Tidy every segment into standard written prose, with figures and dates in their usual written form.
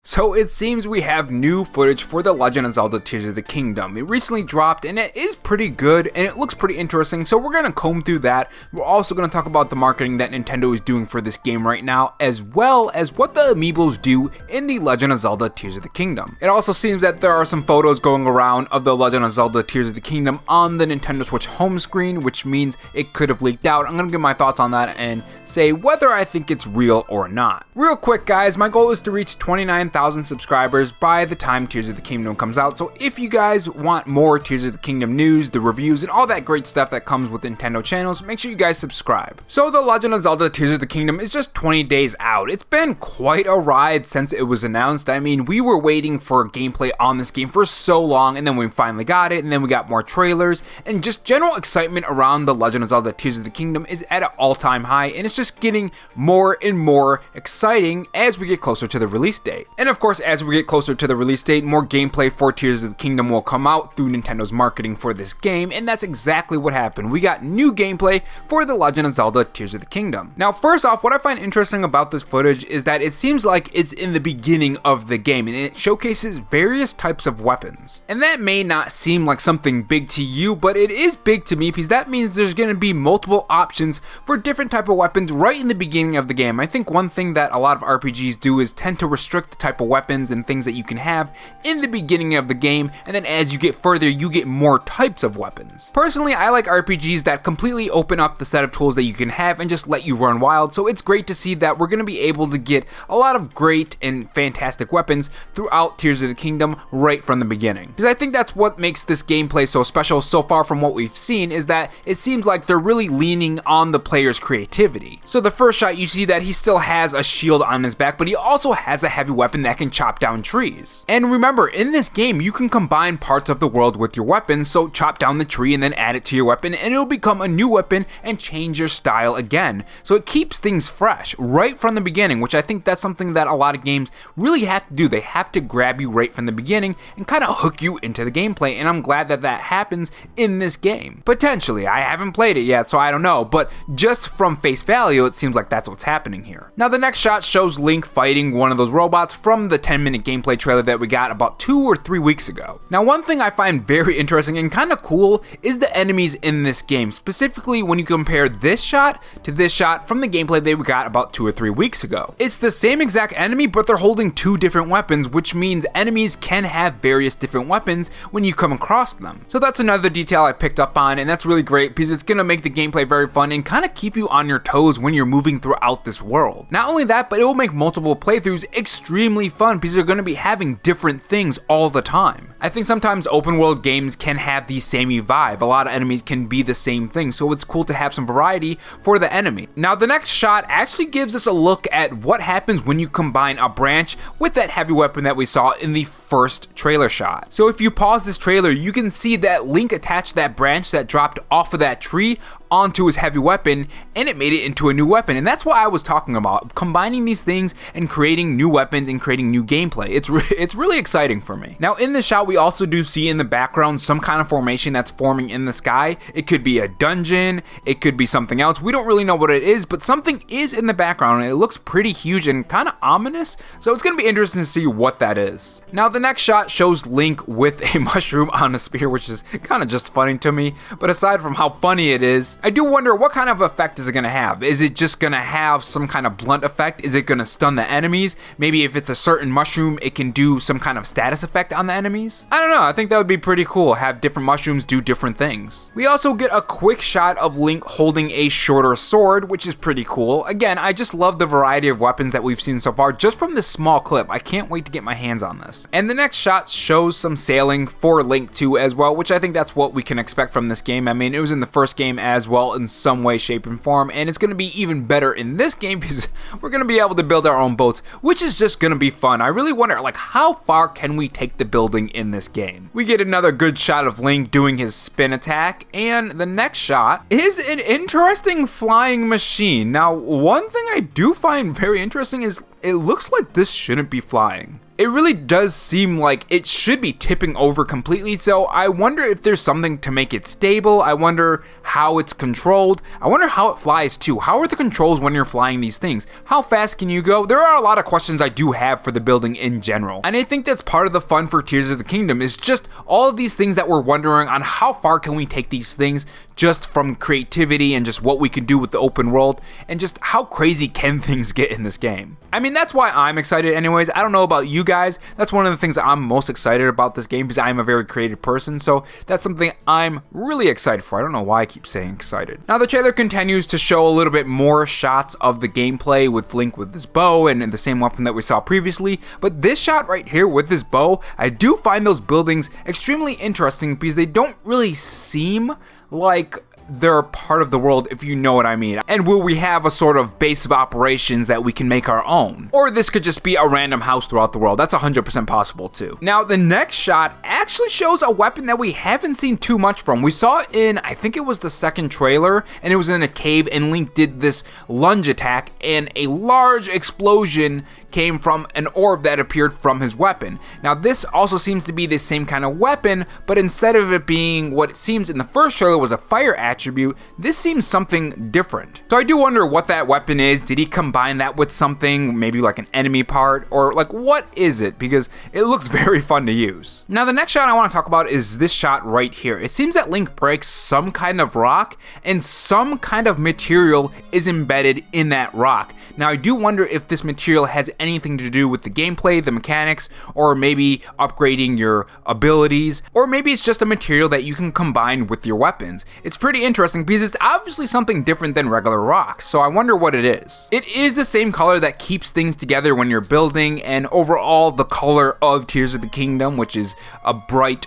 So it seems we have new footage for The Legend of Zelda Tears of the Kingdom. It recently dropped and it is pretty good and it looks pretty interesting, so we're going to comb through that. We're also going to talk about the marketing that Nintendo is doing for this game right now, as well as what the Amiibos do in The Legend of Zelda Tears of the Kingdom. It also seems that there are some photos going around of The Legend of Zelda Tears of the Kingdom on the Nintendo Switch home screen, which means it could have leaked out. I'm going to give my thoughts on that and say whether I think it's real or not. Real quick guys, my goal is to reach 29,000 subscribers by the time Tears of the Kingdom comes out, so if you guys want more Tears of the Kingdom news, the reviews, and all that great stuff that comes with Nintendo channels, make sure you guys subscribe. So The Legend of Zelda Tears of the Kingdom is just 20 days out. It's been quite a ride since it was announced. I mean, we were waiting for gameplay on this game for so long, and then we finally got it, and then we got more trailers, and just general excitement around The Legend of Zelda Tears of the Kingdom is at an all-time high, and it's just getting more and more exciting as we get closer to the release date. And of course, as we get closer to the release date, more gameplay for Tears of the Kingdom will come out through Nintendo's marketing for this game, and that's exactly what happened. We got new gameplay for The Legend of Zelda Tears of the Kingdom. Now, first off, what I find interesting about this footage is that it seems like it's in the beginning of the game, and it showcases various types of weapons. And that may not seem like something big to you, but it is big to me because that means there's going to be multiple options for different type of weapons right in the beginning of the game. I think one thing that a lot of RPGs do is tend to restrict the type of weapons and things that you can have in the beginning of the game, and then as you get further, you get more types of weapons. Personally, I like RPGs that completely open up the set of tools that you can have and just let you run wild, so it's great to see that we're going to be able to get a lot of great and fantastic weapons throughout Tears of the Kingdom right from the beginning. Because I think that's what makes this gameplay so special so far from what we've seen, is that it seems like they're really leaning on the player's creativity. So the first shot, you see that he still has a shield on his back, but he also has a heavy weapon that can chop down trees. And remember, in this game, you can combine parts of the world with your weapon, so chop down the tree and then add it to your weapon, and it'll become a new weapon and change your style again. So it keeps things fresh right from the beginning, which I think that's something that a lot of games really have to do. They have to grab you right from the beginning and kind of hook you into the gameplay, and I'm glad that that happens in this game. Potentially, I haven't played it yet, so I don't know, but just from face value, it seems like that's what's happening here. Now, the next shot shows Link fighting one of those robots from the 10-minute gameplay trailer that we got about 2 or 3 weeks ago. Now, one thing I find very interesting and kind of cool is the enemies in this game, specifically when you compare this shot to this shot from the gameplay that we got about 2 or 3 weeks ago. It's the same exact enemy, but they're holding 2 different weapons, which means enemies can have various different weapons when you come across them. So that's another detail I picked up on, and that's really great because it's going to make the gameplay very fun and kind of keep you on your toes when you're moving throughout this world. Not only that, but it will make multiple playthroughs extremely fun because you're going to be having different things all the time. I think sometimes open world games can have the samey vibe. A lot of enemies can be the same thing, so it's cool to have some variety for the enemy. Now, the next shot actually gives us a look at what happens when you combine a branch with that heavy weapon that we saw in the first trailer shot. So if you pause this trailer, you can see that Link attached that branch that dropped off of that tree onto his heavy weapon, and it made it into a new weapon. And that's what I was talking about, combining these things and creating new weapons and creating new gameplay. It's really exciting for me. Now, in this shot, we also do see in the background some kind of formation that's forming in the sky. It could be a dungeon, it could be something else. We don't really know what it is, but something is in the background, and it looks pretty huge and kind of ominous, so it's going to be interesting to see what that is. Now, the next shot shows Link with a mushroom on a spear, which is kind of just funny to me, but aside from how funny it is, I do wonder what kind of effect is it going to have. Is it just going to have some kind of blunt effect? Is it going to stun the enemies? Maybe if it's a certain mushroom, it can do some kind of status effect on the enemies? I don't know, I think that would be pretty cool, have different mushrooms do different things. We also get a quick shot of Link holding a shorter sword, which is pretty cool. Again, I just love the variety of weapons that we've seen so far just from this small clip. I can't wait to get my hands on this. And the next shot shows some sailing for Link 2 as well, which I think that's what we can expect from this game. I mean, it was in the first game as well in some way, shape, and form, and it's going to be even better in this game because we're going to be able to build our own boats, which is just going to be fun. I really wonder, like, how far can we take the building in this game? We get another good shot of Link doing his spin attack, and the next shot is an interesting flying machine. Now, one thing I do find very interesting is it looks like this shouldn't be flying. it really does seem like it should be tipping over completely, so I wonder if there's something to make it stable. I wonder how it's controlled. I wonder how it flies too. How are the controls when you're flying these things? How fast can you go? There are a lot of questions I do have for the building in general, and I think that's part of the fun for Tears of the Kingdom, is just all of these things that we're wondering on how far can we take these things, just from creativity and just what we can do with the open world, and just how crazy can things get in this game. I mean, that's why I'm excited anyways. I don't know about you guys. That's one of the things that I'm most excited about this game, because I'm a very creative person, so that's something I'm really excited for. I don't know why I keep saying excited. Now the trailer continues to show a little bit more shots of the gameplay with Link with his bow and the same weapon that we saw previously, but this shot right here with his bow, I do find those buildings extremely interesting because they don't really seem like they're part of the world, if you know what I mean. And will we have a sort of base of operations that we can make our own? Or this could just be a random house throughout the world. That's 100% possible too. Now the next shot actually shows a weapon that we haven't seen too much from. We saw it in, I think it was the second trailer, and it was in a cave, and Link did this lunge attack and a large explosion came from an orb that appeared from his weapon. Now this also seems to be the same kind of weapon, but instead of it being what it seems in the first trailer was a fire attribute, this seems something different. So I do wonder what that weapon is. Did he combine that with something, maybe like an enemy part, or like what is it? Because it looks very fun to use. Now the next shot I want to talk about is this shot right here. It seems that Link breaks some kind of rock and some kind of material is embedded in that rock. Now I do wonder if this material has anything to do with the gameplay, the mechanics, or maybe upgrading your abilities, or maybe it's just a material that you can combine with your weapons. It's pretty interesting because it's obviously something different than regular rocks, so I wonder what it is. It is the same color that keeps things together when you're building, and overall the color of Tears of the Kingdom, which is a bright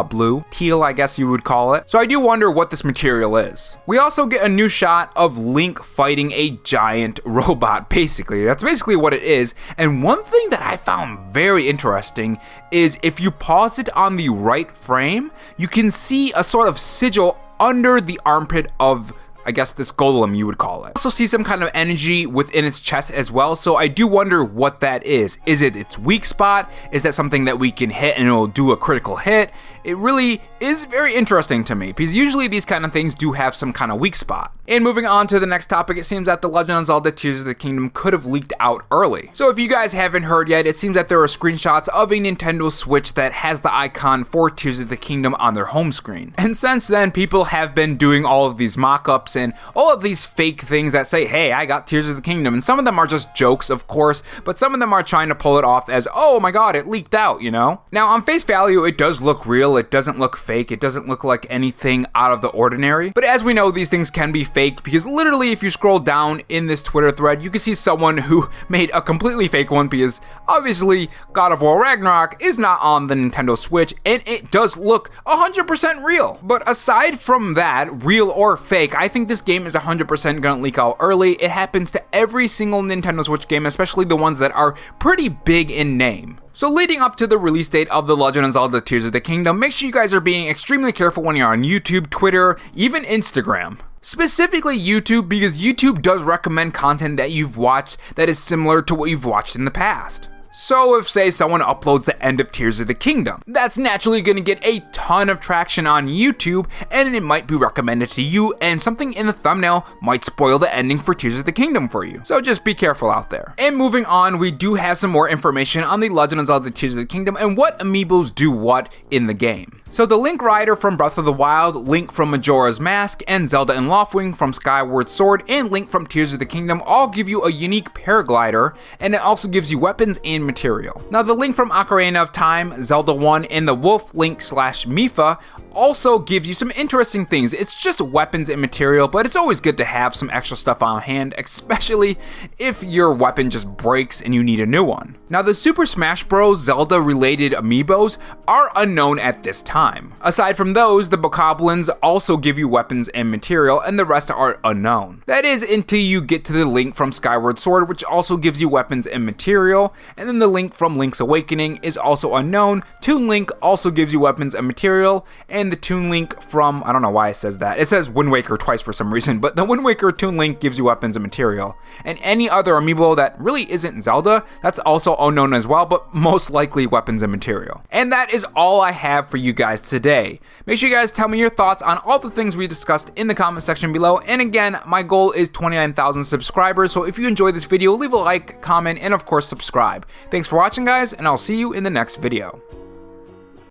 blue, teal I guess you would call it. So I do wonder what this material is. We also get a new shot of Link fighting a giant robot, basically. That's basically what it is. And one thing that I found very interesting is if you pause it on the right frame, you can see a sort of sigil under the armpit of, I guess, this golem you would call it. Also see some kind of energy within its chest as well, so I do wonder what that is. Is it its weak spot? Is that something that we can hit and it will do a critical hit? It really is very interesting to me, because usually these kind of things do have some kind of weak spot. And moving on to the next topic, it seems that The Legend of Zelda Tears of the Kingdom could have leaked out early. So if you guys haven't heard yet, it seems that there are screenshots of a Nintendo Switch that has the icon for Tears of the Kingdom on their home screen. And since then, people have been doing all of these mock-ups and all of these fake things that say, hey, I got Tears of the Kingdom. And some of them are just jokes, of course, but some of them are trying to pull it off as, oh my god, it leaked out, you know? Now, on face value, it does look real. It doesn't look fake. It doesn't look like anything out of the ordinary. But as we know, these things can be fake, because literally if you scroll down in this Twitter thread, you can see someone who made a completely fake one, because obviously God of War Ragnarok is not on the Nintendo Switch, and it does look 100% real. But aside from that, real or fake, I think this game is 100% gonna leak out early. It happens to every single Nintendo Switch game, especially the ones that are pretty big in name. So leading up to the release date of The Legend of Zelda Tears of the Kingdom, make sure you guys are being extremely careful when you're on YouTube, Twitter, even Instagram. Specifically YouTube, because YouTube does recommend content that you've watched that is similar to what you've watched in the past. So if, say, someone uploads the end of Tears of the Kingdom, that's naturally going to get a ton of traction on YouTube, and it might be recommended to you, and something in the thumbnail might spoil the ending for Tears of the Kingdom for you. So just be careful out there. And moving on, we do have some more information on The Legend of Zelda Tears of the Kingdom and what amiibos do what in the game. So the Link Rider from Breath of the Wild, Link from Majora's Mask, and Zelda and Loftwing from Skyward Sword, and Link from Tears of the Kingdom all give you a unique paraglider, and it also gives you weapons and material. Now the Link from Ocarina of Time, Zelda 1, and the Wolf Link / Mipha also gives you some interesting things. It's just weapons and material, but it's always good to have some extra stuff on hand, especially if your weapon just breaks and you need a new one. Now the Super Smash Bros. Zelda related amiibos are unknown at this time. Aside from those, the Bokoblins also give you weapons and material, and the rest are unknown. That is until you get to the Link from Skyward Sword, which also gives you weapons and material, and then the Link from Link's Awakening is also unknown. Toon Link also gives you weapons and material, and and the Toon Link from, I don't know why it says that. It says Wind Waker twice for some reason, but the Wind Waker Toon Link gives you weapons and material. And any other amiibo that really isn't Zelda, that's also unknown as well, but most likely weapons and material. And that is all I have for you guys today. Make sure you guys tell me your thoughts on all the things we discussed in the comment section below. And again, my goal is 29,000 subscribers, so if you enjoyed this video, leave a like, comment, and of course subscribe. Thanks for watching guys, and I'll see you in the next video.